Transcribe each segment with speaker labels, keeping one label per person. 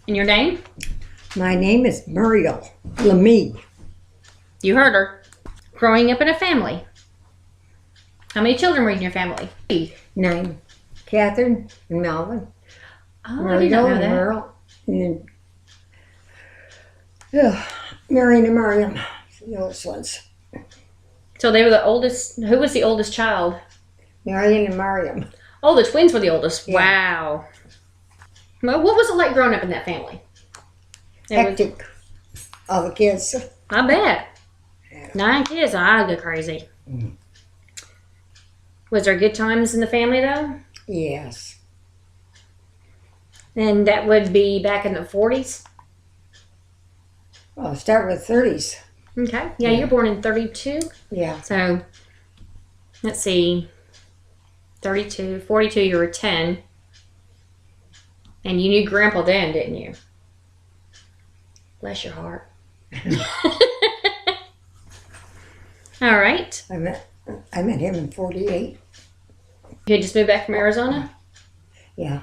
Speaker 1: And your name?
Speaker 2: My name is Muriel LaMie.
Speaker 1: You heard her. Growing up in a family. How many children were in your family?
Speaker 2: 9. Catherine and Melvin.
Speaker 1: Oh, I did not know
Speaker 2: and
Speaker 1: that.
Speaker 2: Merle. And Marion and Miriam. The oldest ones.
Speaker 1: So they were the oldest. Who was the oldest child?
Speaker 2: Marion and Miriam.
Speaker 1: Oh, the twins were the oldest.
Speaker 2: Yeah.
Speaker 1: Wow. Well, what was it like growing up in that family?
Speaker 2: Hectic. All the kids.
Speaker 1: I bet.
Speaker 2: Yeah.
Speaker 1: 9 kids. I'd go crazy.
Speaker 2: Mm.
Speaker 1: Was there good times in the family, though?
Speaker 2: Yes.
Speaker 1: And that would be back in the 40s?
Speaker 2: Well, start with 30s.
Speaker 1: Okay. Yeah,
Speaker 2: Yeah.
Speaker 1: you're born in 32.
Speaker 2: Yeah.
Speaker 1: So, let's see. 32, 42, you were 10. And you knew Grandpa then, didn't you? Bless your heart. All right.
Speaker 2: I met him in 48.
Speaker 1: You had just moved back from Arizona?
Speaker 2: Yeah.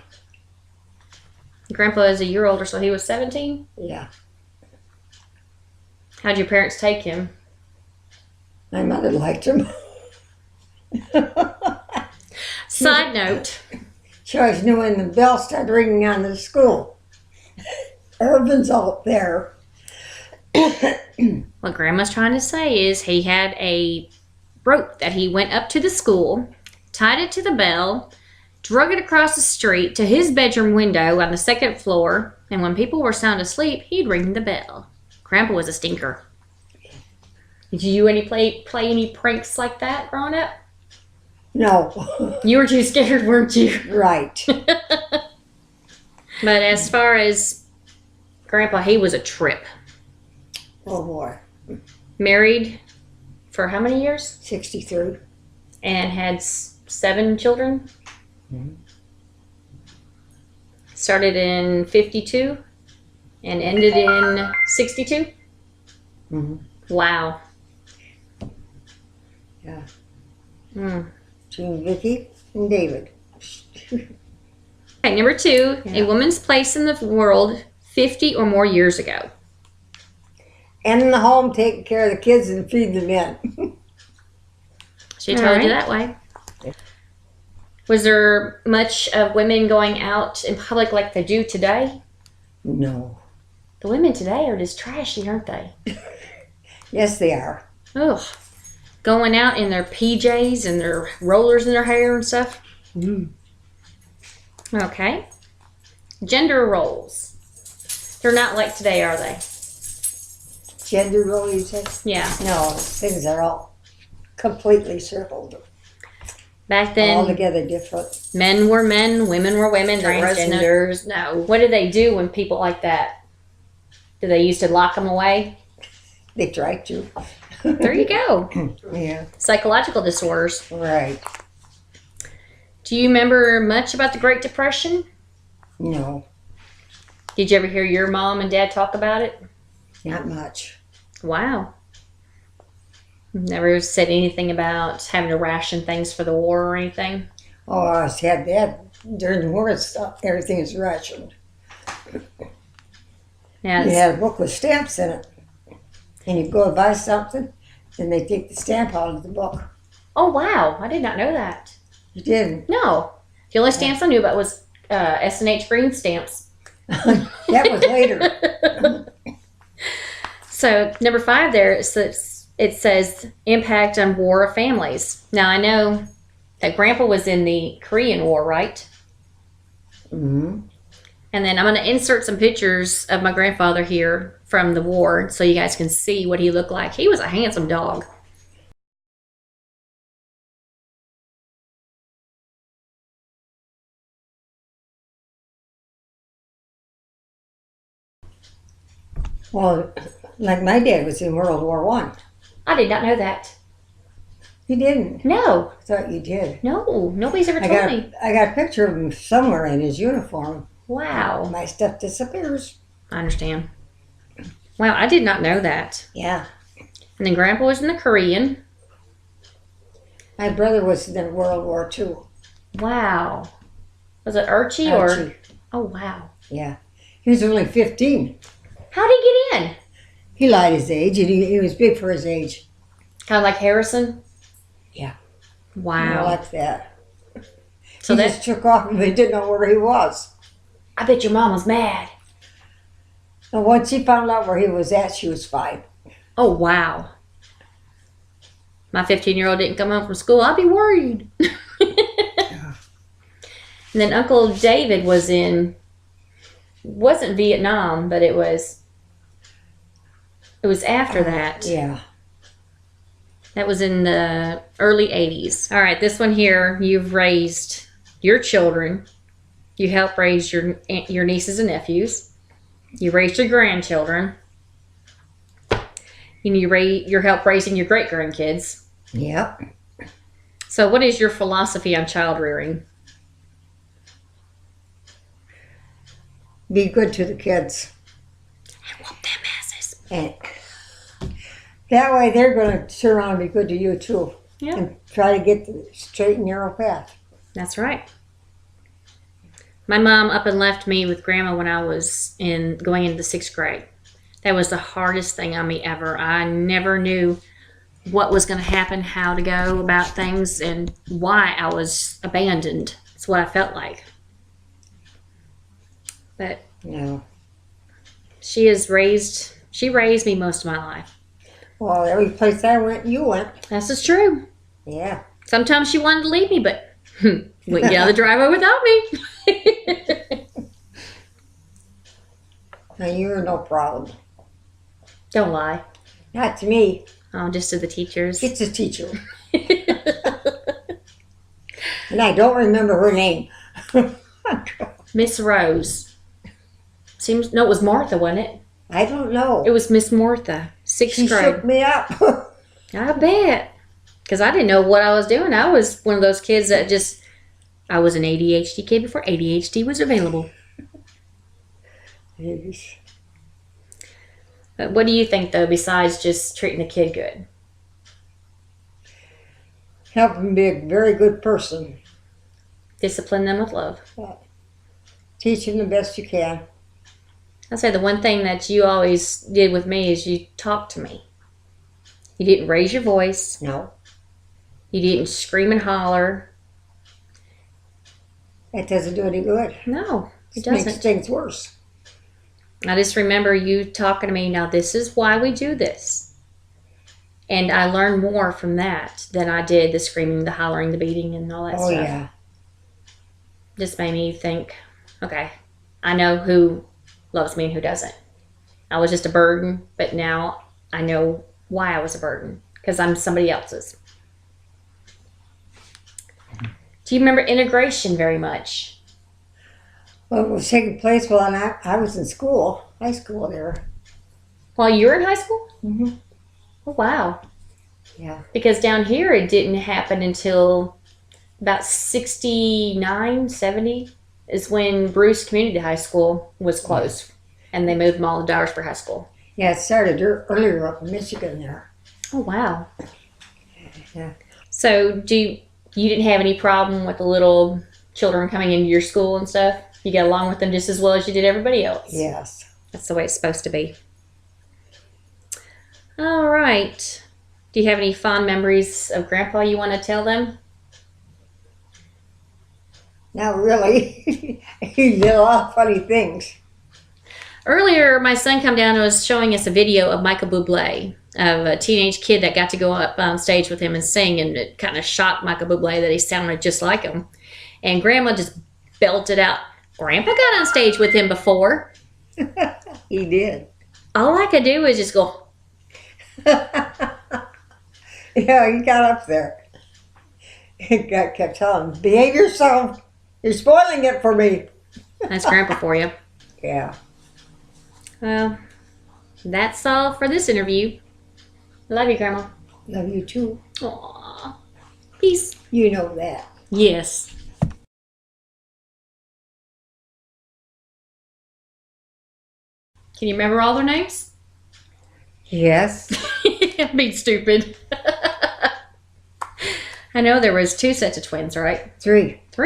Speaker 1: Grandpa is a year older, so he was 17?
Speaker 2: Yeah.
Speaker 1: How'd your parents take him?
Speaker 2: My mother liked him.
Speaker 1: Side note.
Speaker 2: She always knew when the bell started ringing on the school. Irvin's out there.
Speaker 1: What Grandma's trying to say is he had a rope that he went up to the school, tied it to the bell, drug it across the street to his bedroom window on the 2nd floor, and when people were sound asleep, he'd ring the bell. Grandpa was a stinker. Did you play any pranks like that growing up?
Speaker 2: No.
Speaker 1: You were too scared, weren't you?
Speaker 2: Right.
Speaker 1: But as far as Grandpa, he was a trip.
Speaker 2: Oh boy.
Speaker 1: Married for how many years?
Speaker 2: 63.
Speaker 1: And had 7 children.
Speaker 2: Mhm.
Speaker 1: Started in 52 and ended in 62.
Speaker 2: Mm-hmm.
Speaker 1: Wow.
Speaker 2: Yeah.
Speaker 1: Mm.
Speaker 2: Jean, Vicky, and David.
Speaker 1: Okay, number 2,
Speaker 2: Yeah.
Speaker 1: a woman's place in the world 50 or more years ago.
Speaker 2: And in the home, taking care of the kids and feeding the men.
Speaker 1: She told you
Speaker 2: Alright.
Speaker 1: that way. Was there much of women going out in public like they do today?
Speaker 2: No.
Speaker 1: The women today are just trashy, aren't they?
Speaker 2: Yes, they are.
Speaker 1: Ugh. Going out in their PJs and their rollers in their hair and stuff.
Speaker 2: Mm.
Speaker 1: Okay. Gender roles. They're not like today, are they?
Speaker 2: Gender role, you say?
Speaker 1: Yeah.
Speaker 2: No, things are all completely circled.
Speaker 1: Back then,
Speaker 2: Altogether different.
Speaker 1: men were men, women were women, there was transgenders. No. What did they do when people like that? Did they used to lock them away?
Speaker 2: They tried to.
Speaker 1: There you go.
Speaker 2: Yeah.
Speaker 1: Psychological disorders.
Speaker 2: Right.
Speaker 1: Do you remember much about the Great Depression?
Speaker 2: No,
Speaker 1: Did you ever hear your mom and dad talk about it?
Speaker 2: not much.
Speaker 1: Wow. Never said anything about having to ration things for the war or anything?
Speaker 2: Oh, I always had that during the war. Stuff, everything is rationed.
Speaker 1: Yeah.
Speaker 2: You had a book with stamps in it, and you go to buy something, and they take the stamp out of the book.
Speaker 1: Oh, wow. I did not know that.
Speaker 2: You didn't.
Speaker 1: No. The only stamps I knew about was S&H green stamps.
Speaker 2: That was later.
Speaker 1: So, number 5 there, it says impact on war of families. Now, I know that Grandpa was in the Korean War, right?
Speaker 2: Mm-hmm.
Speaker 1: And then I'm going to insert some pictures of my grandfather here from the war so you guys can see what he looked like. He was a handsome dog.
Speaker 2: Well, like my dad was in World War I.
Speaker 1: I did not know that.
Speaker 2: You didn't?
Speaker 1: No.
Speaker 2: I thought you did.
Speaker 1: No. Nobody's ever told me.
Speaker 2: I got a picture of him somewhere in his uniform.
Speaker 1: Wow.
Speaker 2: My stuff disappears.
Speaker 1: I understand. Wow, I did not know that.
Speaker 2: Yeah.
Speaker 1: And then Grandpa was in the Korean.
Speaker 2: My brother was in World War II.
Speaker 1: Wow. Was it Archie or?
Speaker 2: Archie.
Speaker 1: Oh, wow.
Speaker 2: Yeah. He was only 15.
Speaker 1: How'd he get in?
Speaker 2: He lied his age, and he was big for his age.
Speaker 1: Kind of like Harrison?
Speaker 2: Yeah.
Speaker 1: Wow.
Speaker 2: Like that.
Speaker 1: So
Speaker 2: he
Speaker 1: that
Speaker 2: just took off and they didn't know where he was.
Speaker 1: I bet your mom was mad.
Speaker 2: And once she found out where he was at, she was fine.
Speaker 1: Oh, wow. My 15-year-old didn't come home from school. I'd be worried. And then Uncle David wasn't Vietnam, but it was after that.
Speaker 2: Yeah.
Speaker 1: That was in the early 80s. All right, this one here, you've raised your children. You helped raise your nieces and nephews. You raised your grandchildren. And you helped raising your great-grandkids.
Speaker 2: Yep.
Speaker 1: So what is your philosophy on child rearing?
Speaker 2: Be good to the kids.
Speaker 1: I want them asses.
Speaker 2: And that way they're going to turn around and be good to you too.
Speaker 1: Yeah.
Speaker 2: And try to get the straight and narrow path.
Speaker 1: That's right. My mom up and left me with Grandma when I was going into the 6th grade. That was the hardest thing on me ever. I never knew what was going to happen, how to go about things, and why I was abandoned. It's what I felt like. But
Speaker 2: No.
Speaker 1: she raised me most of my life.
Speaker 2: Well, every place I went, you went.
Speaker 1: This is true.
Speaker 2: Yeah.
Speaker 1: Sometimes she wanted to leave me, but wouldn't get out of the driveway without me.
Speaker 2: And you were no problem.
Speaker 1: Don't lie.
Speaker 2: Not to me.
Speaker 1: Oh, just to the teachers.
Speaker 2: It's a teacher. And I don't remember her name.
Speaker 1: Miss Rose. No, it was Martha, wasn't it?
Speaker 2: I don't know.
Speaker 1: It was Miss Martha, 6th
Speaker 2: She
Speaker 1: grade.
Speaker 2: shook me up.
Speaker 1: I bet. Because I didn't know what I was doing. I was one of those kids that I was an ADHD kid before ADHD was available. But what do you think, though, besides just treating the kid good?
Speaker 2: Help them be a very good person.
Speaker 1: Discipline them with love.
Speaker 2: Teach them the best you can.
Speaker 1: I'd say the one thing that you always did with me is you talked to me. You didn't raise your voice.
Speaker 2: No.
Speaker 1: You didn't scream and holler.
Speaker 2: That doesn't do any good.
Speaker 1: No, it
Speaker 2: It makes
Speaker 1: doesn't.
Speaker 2: things worse.
Speaker 1: I just remember you talking to me, now this is why we do this. And I learned more from that than I did the screaming, the hollering, the beating, and all that
Speaker 2: Oh,
Speaker 1: stuff.
Speaker 2: yeah.
Speaker 1: Just made me think, okay, I know who loves me and who doesn't. I was just a burden, but now I know why I was a burden, because I'm somebody else's. Do you remember integration very much?
Speaker 2: Well, it was taking place while I was in school, high school there.
Speaker 1: While you were in high school?
Speaker 2: Mm-hmm.
Speaker 1: Oh, wow.
Speaker 2: Yeah.
Speaker 1: Because down here it didn't happen until about 69, 70 is when Bruce Community High School was closed. And they moved them all to Dyersburg High School.
Speaker 2: Yeah, it started earlier up in Michigan there.
Speaker 1: Oh, wow.
Speaker 2: Yeah.
Speaker 1: So you didn't have any problem with the little children coming into your school and stuff? You got along with them just as well as you did everybody else?
Speaker 2: Yes.
Speaker 1: That's the way it's supposed to be. All right. Do you have any fond memories of Grandpa you want to tell them?
Speaker 2: Not really. He did a lot of funny things.
Speaker 1: Earlier, my son come down and was showing us a video of Michael Bublé, of a teenage kid that got to go up on stage with him and sing, and it kind of shocked Michael Bublé that he sounded just like him. And Grandma just belted out, Grandpa got on stage with him before.
Speaker 2: He did.
Speaker 1: All I could do was just go,
Speaker 2: Yeah, he got up there. He kept telling him, behave yourself. You're spoiling it for me.
Speaker 1: that's Grandpa for you.
Speaker 2: Yeah.
Speaker 1: Well, that's all for this interview. Love you, Grandma.
Speaker 2: Love you too.
Speaker 1: Aww. Peace.
Speaker 2: You know that.
Speaker 1: Yes. Can you remember all their names?
Speaker 2: Yes.
Speaker 1: I'm being stupid. I know there was 2 sets of twins, right?
Speaker 2: 3.
Speaker 1: 3.